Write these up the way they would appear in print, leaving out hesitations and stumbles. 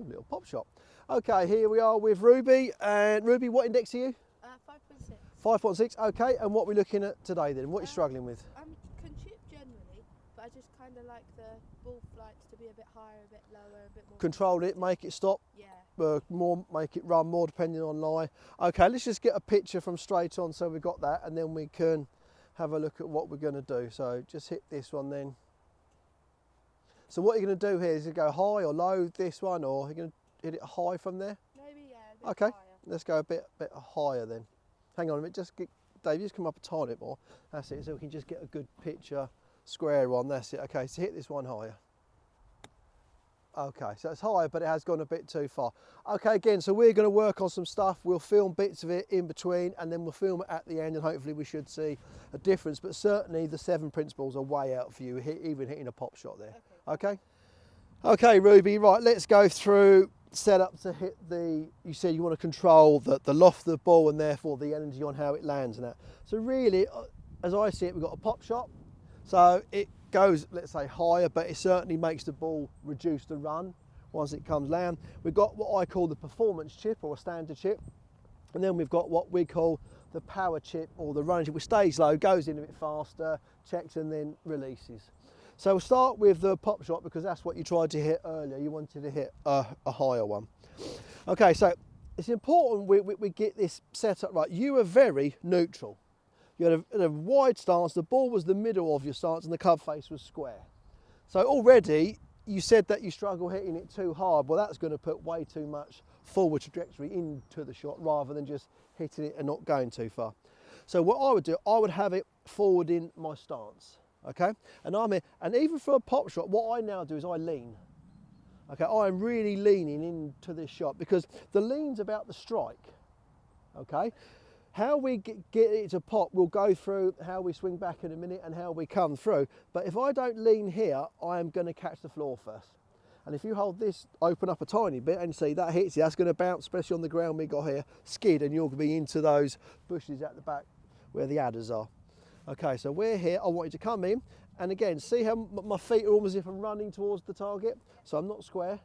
Oh, little pop shot. Okay, here we are with Ruby. And Ruby, what index are you? 5.6. 5.6. Okay, and what are we looking at today then? What are you struggling with? I can chip generally, but I just kind of like the ball flights to be a bit higher, a bit lower, a bit more. Control it, make it stop. Yeah. More, make it run more, depending on lie. Okay, let's just get a picture from straight on, so we've got that, and then we can have a look at what we're going to do. So just hit this one then. So what you're going to do here is you go high or low this one, or you're going to hit it high from there. Maybe, yeah, a bit Okay, higher. let's go a bit higher then. Hang on a minute, Dave, just come up a tiny bit more. That's it, so we can just get a good picture square on. That's it. Okay, so hit this one higher. Okay, so it's higher, but it has gone a bit too far. Okay, again, so we're going to work on some stuff. We'll film bits of it in between, and then we'll film it at the end, and hopefully we should see a difference. But certainly the 7 principles are way out for you, even hitting a pop shot there. Okay? Okay, Ruby, right, let's go through setup to hit you said you want to control the loft of the ball and therefore the energy on how it lands and that. So really, as I see it, we've got a pop shot. So it goes, let's say, higher, but it certainly makes the ball reduce the run once it comes down. We've got what I call the performance chip or a standard chip, and then we've got what we call the power chip or the run chip, which stays low, goes in a bit faster, checks and then releases. So we'll start with the pop shot because that's what you tried to hit earlier. You wanted to hit a higher one. Okay, so it's important we get this set up right. You were very neutral. You had a wide stance, the ball was the middle of your stance and the club face was square. So already you said that you struggle hitting it too hard. Well, that's going to put way too much forward trajectory into the shot rather than just hitting it and not going too far. So what I would do, I would have it forward in my stance, okay? And even for a pop shot, what I now do is I lean. Okay, I'm really leaning into this shot because the lean's about the strike, okay? How we get it to pop, we'll go through how we swing back in a minute and how we come through. But if I don't lean here, I am going to catch the floor first. And if you hold this, open up a tiny bit and see that hits you, that's going to bounce, especially on the ground we got here, skid, and you're going to be into those bushes at the back where the adders are. Okay, so we're here. I want you to come in. And again, see how my feet are almost as if I'm running towards the target. So I'm not square.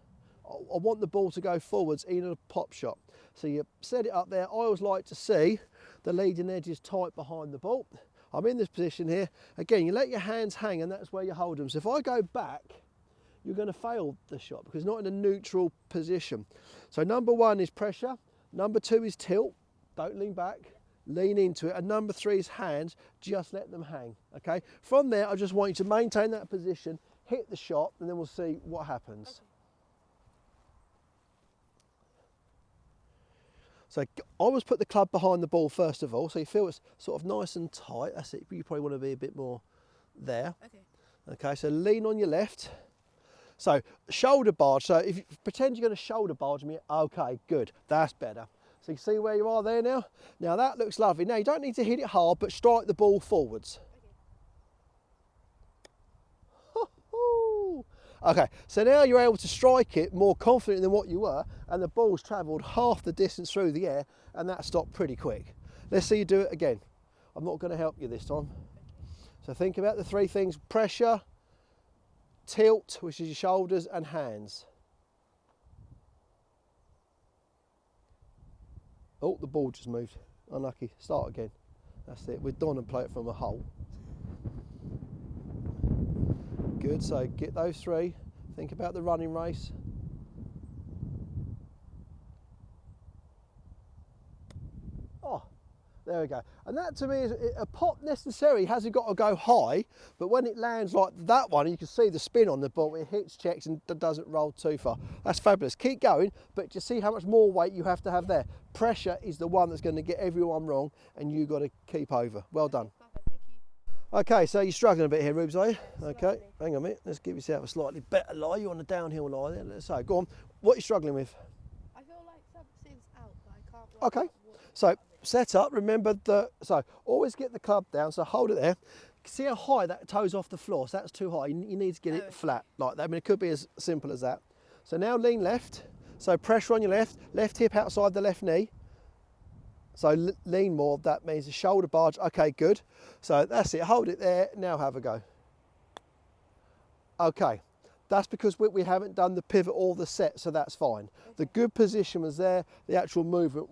I want the ball to go forwards in a pop shot. So you set it up there. I always like to see the leading edge is tight behind the ball. I'm in this position here. Again, you let your hands hang and that's where you hold them. So if I go back, you're going to fail the shot because it's not in a neutral position. So number 1 is pressure. Number 2 is tilt. Don't lean back. Lean into it. And number 3 is hands. Just let them hang. Okay. From there, I just want you to maintain that position, hit the shot, and then we'll see what happens. Okay. So I always put the club behind the ball first of all, so you feel it's sort of nice and tight. That's it. You probably want to be a bit more there. Okay. Okay, so lean on your left. So shoulder barge. So if you pretend you're going to shoulder barge me, okay, good. That's better. So you see where you are there now? Now that looks lovely. Now you don't need to hit it hard, but strike the ball forwards. Okay, so now you're able to strike it more confident than what you were, and the ball's travelled half the distance through the air, and that stopped pretty quick. Let's see you do it again. I'm not going to help you this time. So think about the 3 things: pressure, tilt, which is your shoulders, and hands. Oh, the ball just moved. Unlucky. Start again. That's it. We're done and play it from a hole. Good, so get those 3. Think about the running race. Oh, there we go. And that to me is a pop necessarily hasn't got to go high, but when it lands like that one, you can see the spin on the ball, it hits, checks and doesn't roll too far. That's fabulous. Keep going, but just see how much more weight you have to have there. Pressure is the one that's going to get everyone wrong and you've got to keep over. Well done. Okay, so you're struggling a bit here, Rubes, are you? Okay, hang on a minute. Let's give yourself a slightly better lie. You're on a downhill lie there. Let's say, go on. What are you struggling with? I feel like something's out, but I can't. Okay, so set up. Remember so always get the club down. So hold it there. See how high that toe's off the floor. So that's too high. You need to get it flat like that. I mean, it could be as simple as that. So now lean left. So pressure on your left hip outside the left knee. So lean more, that means a shoulder barge. Okay, good. So that's it, hold it there, now have a go. Okay, That's because we haven't done the pivot or the set, so that's fine. The Okay. good position was there, the actual movement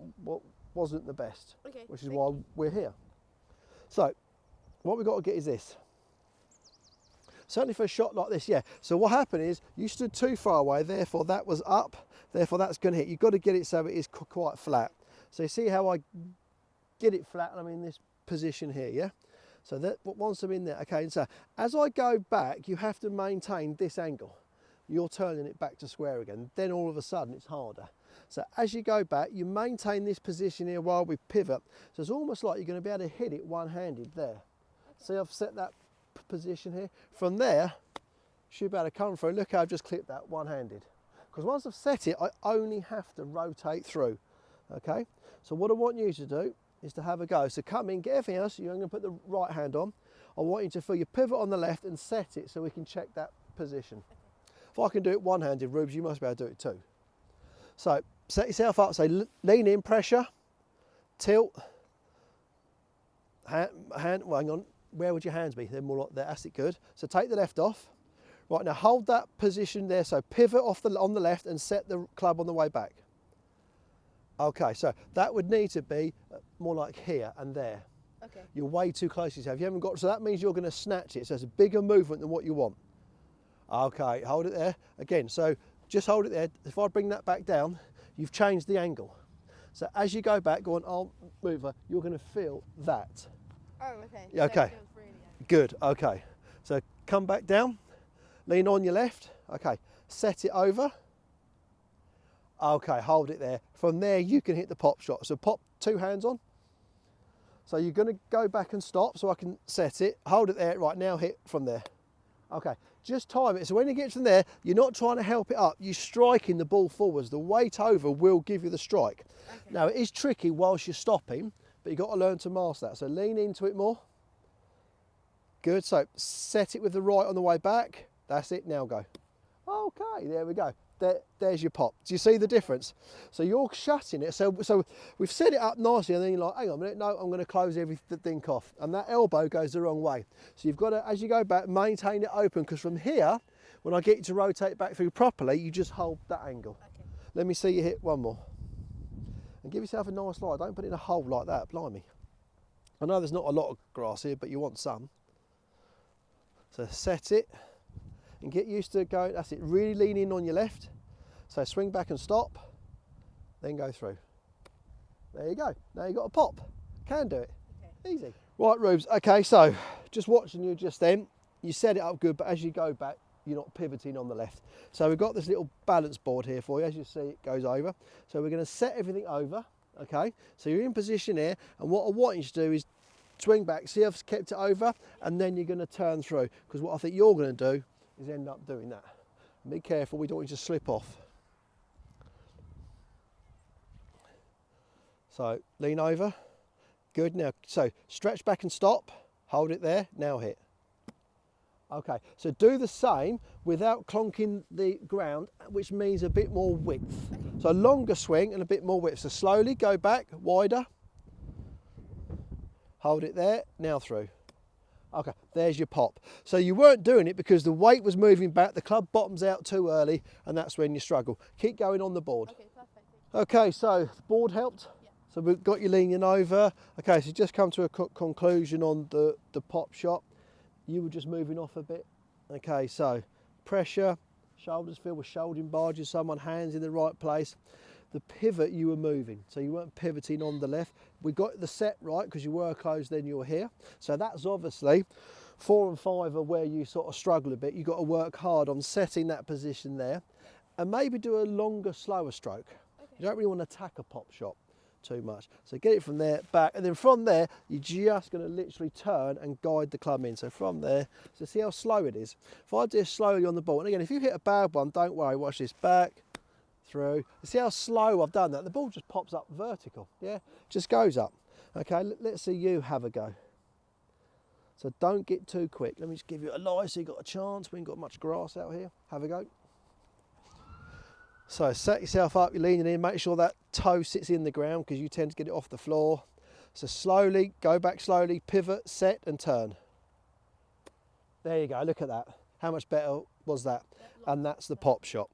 wasn't the best, Okay. which is thank why you. we're here. So, what we've got to get is this. Certainly for a shot like this, yeah. So what happened is, you stood too far away, therefore that was up, therefore that's going to hit. You've got to get it so it is quite flat. So you see how I get it flat, and I'm in this position here, yeah? So that once I'm in there, okay, and so as I go back, you have to maintain this angle. You're turning it back to square again. Then all of a sudden it's harder. So as you go back, you maintain this position here while we pivot. So it's almost like you're going to be able to hit it one-handed there. See, I've set that position here. From there, should be able to come through. Look how I've just clipped that one-handed. Because once I've set it, I only have to rotate through. Okay, so what I want you to do is to have a go. So come in, get everything else. You're going to put the right hand on. I want you to feel your pivot on the left and set it so we can check that position. If I can do it one-handed, Rubes, you must be able to do it too. So set yourself up, say lean in, pressure, tilt, well, hang on, where would your hands be? They're more like that, that's it, good. So take the left off. Right, now hold that position there, so pivot off on the left and set the club on the way back. Okay, so that would need to be more like here and there. Okay. You're way too close to yourself. You haven't got, so that means you're going to snatch it. So it's a bigger movement than what you want. Okay, hold it there. Again, so just hold it there. If I bring that back down, you've changed the angle. So as you go back, go on, I'll move her, you're going to feel that. Oh, okay. Yeah, okay. So it feels really good. Good, okay. So come back down, lean on your left. Okay, set it over. Okay, hold it there. From there, you can hit the pop shot. So pop 2 hands on. So you're going to go back and stop so I can set it. Hold it there. Right, now hit from there. Okay, just time it. So when you get from there, you're not trying to help it up. You're striking the ball forwards. The weight over will give you the strike. Okay. Now, it is tricky whilst you're stopping, but you've got to learn to master that. So lean into it more. Good. So set it with the right on the way back. That's it. Now go. Okay, there we go. There's your pop. Do you see the difference? So you're shutting it. So we've set it up nicely, and then you're like, hang on a minute, no, I'm going to close everything off. And that elbow goes the wrong way. So you've got to, as you go back, maintain it open, because from here, when I get you to rotate back through properly, you just hold that angle. Okay. Let me see you hit one more. And give yourself a nice lie. Don't put it in a hole like that, blimey. I know there's not a lot of grass here, but you want some. So set it. And get used to going, that's it, really lean in on your left. So swing back and stop, then go through. There you go, now you've got a pop. Can do it, Okay. easy. Right, Rubes, okay, so just watching you just then, you set it up good, but as you go back, you're not pivoting on the left. So we've got this little balance board here for you. As you see, it goes over. So we're gonna set everything over, okay? So you're in position here, and what I want you to do is swing back, see I've kept it over, and then you're gonna turn through, because what I think you're gonna do is end up doing that. Be careful, we don't want you to slip off. So lean over, good. Now, so stretch back and stop, hold it there, now hit. Okay, so do the same without clonking the ground, which means a bit more width. So a longer swing and a bit more width. So slowly go back, wider, hold it there, now through. Okay, there's your pop. So you weren't doing it because the weight was moving back, the club bottoms out too early, and that's when you struggle. Keep going on the board. Okay, perfect. Okay, so the board helped. Yeah. So we've got you leaning over. Okay, so just come to a conclusion on the pop shot. You were just moving off a bit. Okay, so pressure, shoulders filled with shouldering barges, someone hands in the right place. The pivot, you were moving, so you weren't pivoting on the left. We got the set right because you were closed, then you were here. So that's obviously 4 and 5 are where you sort of struggle a bit. You've got to work hard on setting that position there, and maybe do a longer, slower stroke. Okay. You don't really want to attack a pop shot too much. So get it from there, back, and then from there, you're just going to literally turn and guide the club in. So from there, so see how slow it is. If I do it slowly on the ball, and again, if you hit a bad one, don't worry, watch this, back, through. You see how slow I've done that? The ball just pops up vertical, yeah? Just goes up. Okay, let's see you have a go. So don't get too quick. Let me just give you a lie so you've got a chance. We ain't got much grass out here. Have a go. So set yourself up, you're leaning in, make sure that toe sits in the ground because you tend to get it off the floor. So slowly, go back slowly, pivot, set and turn. There you go, look at that. How much better was that? That And lock that's the up pop shot.